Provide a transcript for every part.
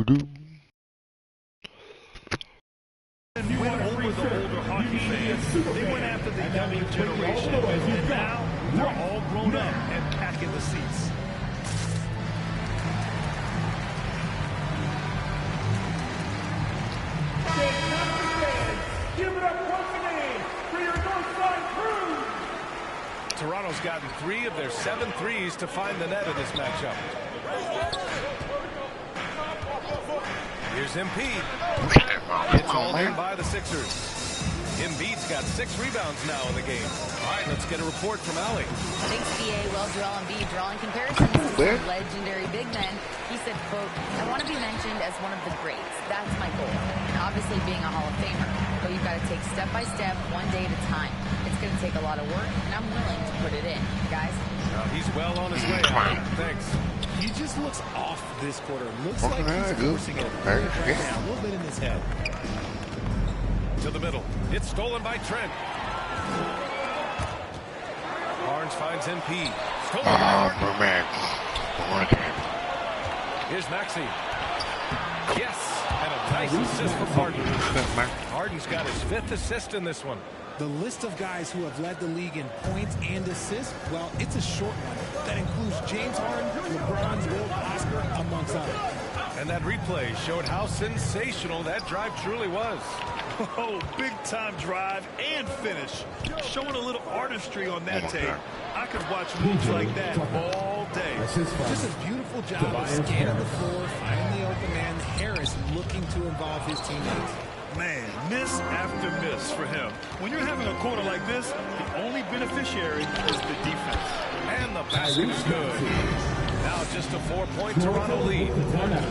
Win over the older hockey fans. They went after the younger generation, and now they're all grown up and packing the seats. Give it up once again for your Northside Crew. Toronto's gotten 3 of their 7 threes to find the net in this matchup. Here's Embiid. It's all in by the Sixers. Embiid's got 6 rebounds now in the game. All right, let's get a report from Allie. Thanks, BA. Well, Joel Embiid drawing comparisons to some legendary big men. He said, quote, I want to be mentioned as one of the greats. That's my goal. And obviously being a Hall of Famer. But you've got to take step by step, one day at a time. It's going to take a lot of work, and I'm willing to put it in. Guys? He's well on his way. Thanks. He just looks off this quarter. Looks like he's forcing it right now, a little bit in his head. To the middle. It's stolen by Trent. Barnes finds MP. Stolen by Harden. Here's Maxey. Yes, and a nice assist for Harden. Harden's got his 5th assist in this one. The list of guys who have led the league in points and assists, well, it's a short one. That includes James Harden, LeBron, Will Oscar, amongst others. And that replay showed how sensational that drive truly was. Oh, big-time drive and finish. Showing a little artistry on that tape. I could watch moves like that all day. Just a beautiful job of scanning the floor, finding the open man. Harris looking to involve his teammates. Man, miss after miss for him. When you're having a quarter like this, the only beneficiary is the defense. And the basket is good. Now just a 4-point Toronto lead.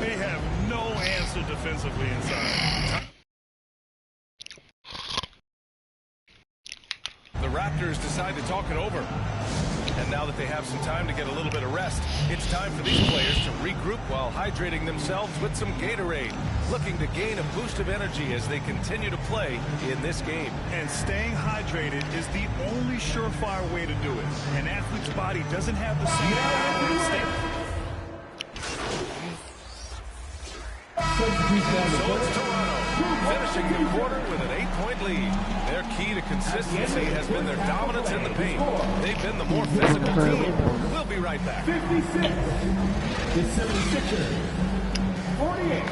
They have no answer defensively inside. The Raptors decide to talk it over. And now that they have some time to get a little bit of rest, it's time for these players to regroup while hydrating themselves with some Gatorade, looking to gain a boost of energy as they continue to play in this game. And staying hydrated is the only surefire way to do it. An athlete's body doesn't have the same So it's Toronto, finishing the quarter with an 8-point lead. Their key to consistency has been their dominance in the paint. They've been the more physical team. We'll be right back. 56. The 76ers. 48.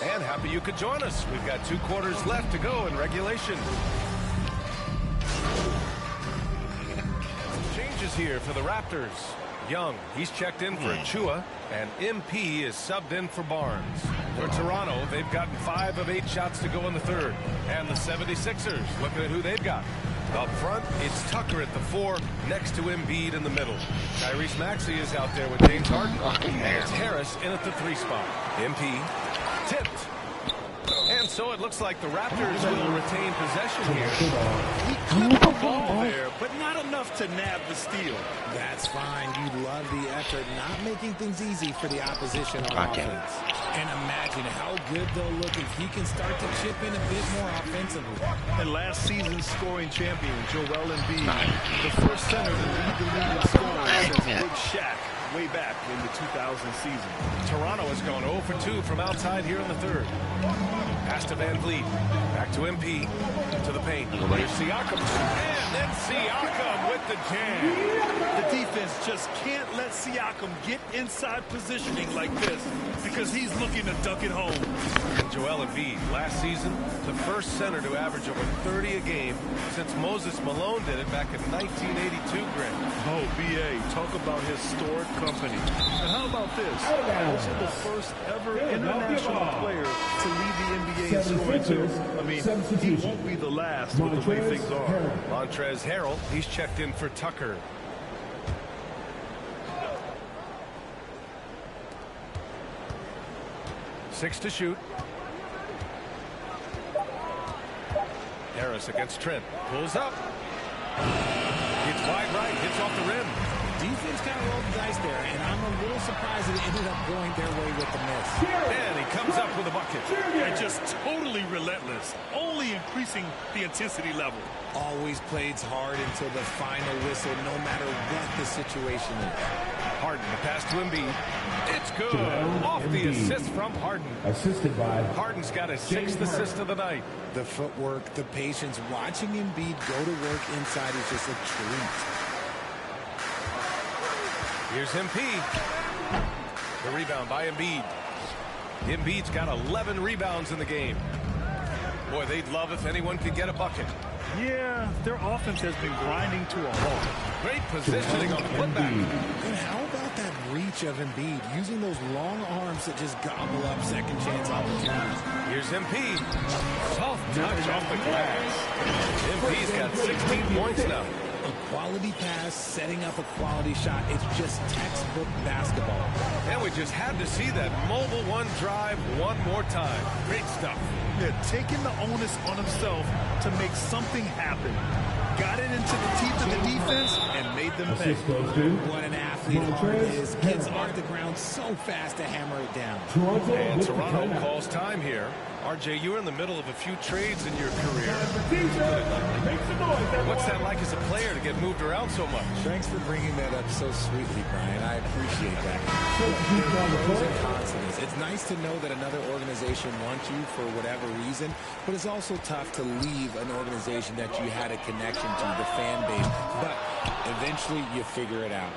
And happy you could join us. We've got 2 quarters left to go in regulation. Changes here for the Raptors. Young, he's checked in for Achua, and MP is subbed in for Barnes. For Toronto, they've gotten 5 of 8 shots to go in the third. And the 76ers, looking at who they've got. Up front, it's Tucker at the 4, next to Embiid in the middle. Tyrese Maxey is out there with James Harden. And it's Harris in at the 3 spot. MP tipped. And so it looks like the Raptors will retain possession here. He clipped the ball there, but not enough to nab the steal. That's fine. You love the effort, not making things easy for the opposition on offense. And imagine how good they'll look if he can start to chip in a bit more offensively. And last season's scoring champion, Joel Embiid, the first center to lead the league in scoring since Big Shaq way back in the 2000 season. Toronto has gone 0 for 2 from outside here in the third. Pass to Van Vliet. Back to MP. To the paint. Here's Siakam. And then Siakam with the jam. The defense just can't let Siakam get inside positioning like this because he's looking to dunk it home. And Joel Embiid, last season, the first center to average over 30 a game since Moses Malone did it back in 1982, Grant. Oh, B.A., talk about historic company. And how about this? Also the first ever international player to lead the NBA in scoring, too. I mean, he won't be the last with the way things are. Montrezl Harrell, he's checked in for Tucker. Six to shoot. Harris against Trent. Pulls up. It's wide right. Hits off the rim. Defense kind of rolled the dice there, and I'm a little surprised that it ended up going their way with the miss. And he comes up with a bucket. And just totally relentless, only increasing the intensity level. Always plays hard until the final whistle, no matter what the situation is. Harden, the pass to Embiid. It's good. Off the assist from Harden. Assisted by Harden's got his 6th assist of the night. The footwork, the patience, watching Embiid go to work inside is just a treat. Here's MP. The rebound by Embiid. Embiid's got 11 rebounds in the game. Boy, they'd love if anyone could get a bucket. Yeah, their offense has been grinding to a halt. Great positioning on the putback. And how about that reach of Embiid, using those long arms that just gobble up second chance opportunities? Here's MP. Soft touch off the glass. MP's got 16 points now. A quality pass, setting up a quality shot. It's just textbook basketball. And we just had to see that mobile one drive one more time. Great stuff. Yeah, taking the onus on himself to make something happen. Got it into the teeth of the defense and made them pay. What an athlete Harden is. Gets off the ground so fast to hammer it down. And Toronto calls time here. RJ, you were in the middle of a few trades in your career. What's that like as a player to get moved around so much? Thanks for bringing that up so sweetly, Brian. I appreciate that. Pros and cons to this. It's nice to know that another organization wants you for whatever reason, but it's also tough to leave an organization that you had a connection to, the fan base. But eventually you figure it out.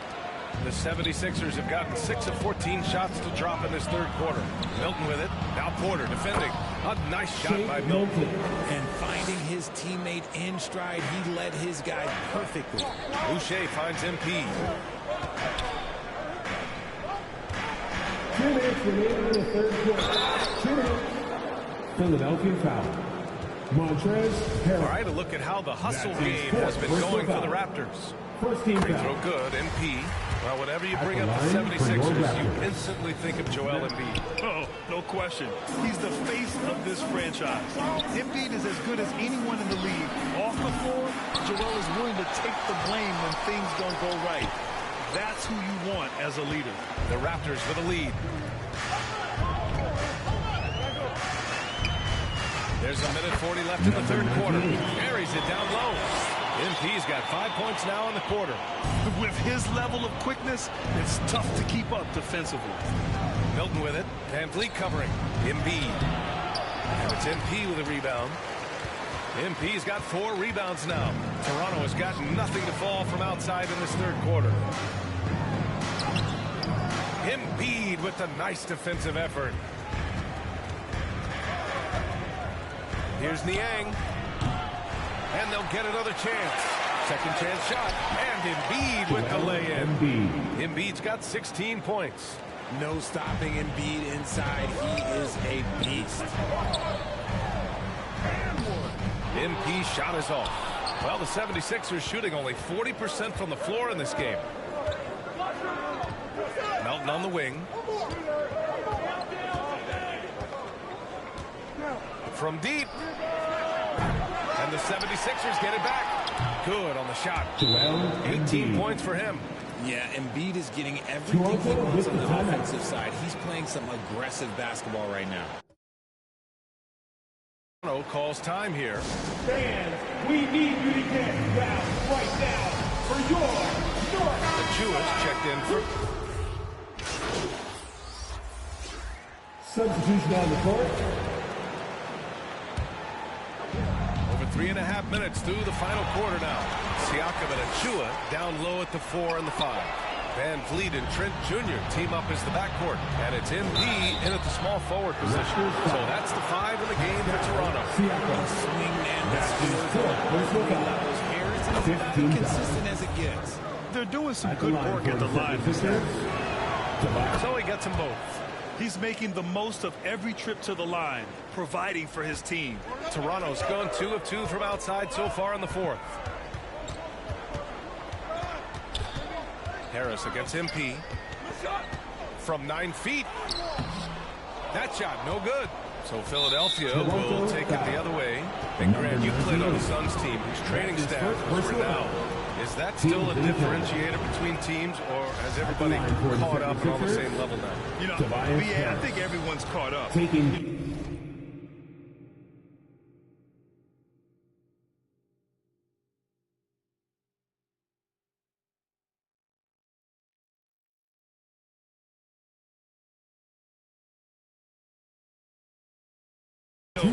The 76ers have gotten 6 of 14 shots to drop in this third quarter. Milton with it. Now Porter defending. A nice shot by Milton. And finding his teammate in stride, he led his guy perfectly. Boucher finds MP. 2 minutes remaining in the third quarter. 2 minutes. Philadelphia foul. Montrez Harrell. All right, a look at how the hustle game has been going for the Raptors. First team Free foul. throw good, MP. Well, whenever you bring up the 76ers, you instantly think of Joel Embiid. Oh, no question. He's the face of this franchise. Embiid is as good as anyone in the league. Off the floor, Joel is willing to take the blame when things don't go right. That's who you want as a leader. The Raptors with a lead. There's a minute 40 left in the third quarter. Carries it down low. MP's got 5 points now in the quarter. With his level of quickness, it's tough to keep up defensively. Milton with it. Van Vliet covering. Embiid. And it's MP with a rebound. MP's got 4 rebounds now. Toronto has got nothing to fall from outside in this third quarter. Embiid with the nice defensive effort. Here's Niang. And they'll get another chance. Second chance shot. And Embiid with the lay-in. Embiid's got 16 points. No stopping Embiid inside. He is a beast. MP shot is off. Well, the 76ers shooting only 40% from the floor in this game. Melton on the wing. From deep. And the 76ers get it back. Good on the shot. 18 points for him. Yeah, Embiid is getting everything he wants on the offensive side. He's playing some aggressive basketball right now. Toronto calls time here. Fans, we need you to get down right now for your North. The Jewish checked in for. Substitution on the court. Over 3.5 minutes through the final quarter now. Siakam and Achua down low at the 4 and the 5. Van Vliet and Trent Jr. team up as the backcourt. And it's MP in at the small forward position. So that's the 5 in the game for Toronto. Swingman that's as consistent as it gets. They're doing some good work at the line. So he gets them both. He's making the most of every trip to the line, providing for his team. Toronto's gone 2 of 2 from outside so far in the fourth. Harris against MP. From 9 feet. That shot, no good. So Philadelphia will take it the other way. And Grant, you played on the Suns team, whose training staff was renowned. Is that still a differentiator between teams, or has everybody caught up and on the same level now? You know, I think everyone's caught up. Taking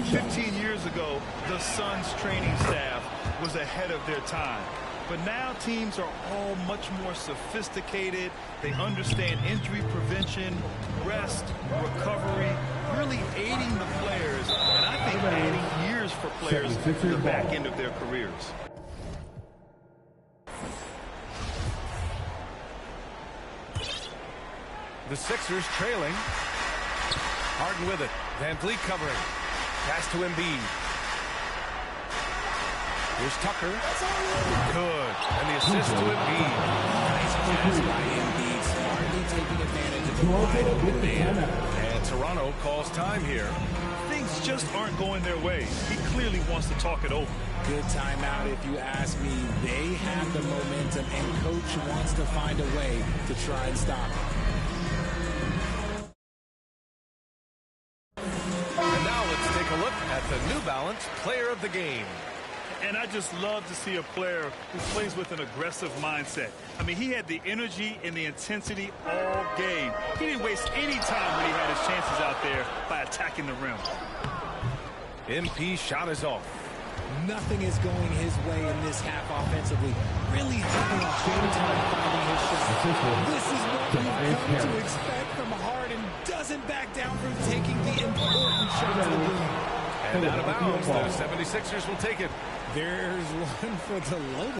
15 years ago, the Suns training staff was ahead of their time. But now teams are all much more sophisticated. They understand injury prevention, rest, recovery, really aiding the players, and I think adding years for players to the back end of their careers. The Sixers trailing. Harden with it. Van Vliet covering. Pass to Embiid. Here's Tucker. Good. And the assist to Embiid. Nice pass by Embiid. Smartly taking advantage of the wide open man. And Toronto calls time here. Things just aren't going their way. He clearly wants to talk it over. Good timeout if you ask me. They have the momentum, and coach wants to find a way to try and stop it. The New Balance Player of the Game. And I just love to see a player who plays with an aggressive mindset. I mean, he had the energy and the intensity all game. He didn't waste any time when he had his chances out there by attacking the rim. MP shot is off. Nothing is going his way in this half offensively. Really having a hard time finding his shot. This is what we've come to expect from Harden. Doesn't back down from taking the important shot to the rim. And out of bounds, the 76ers will take it. There's one for the low.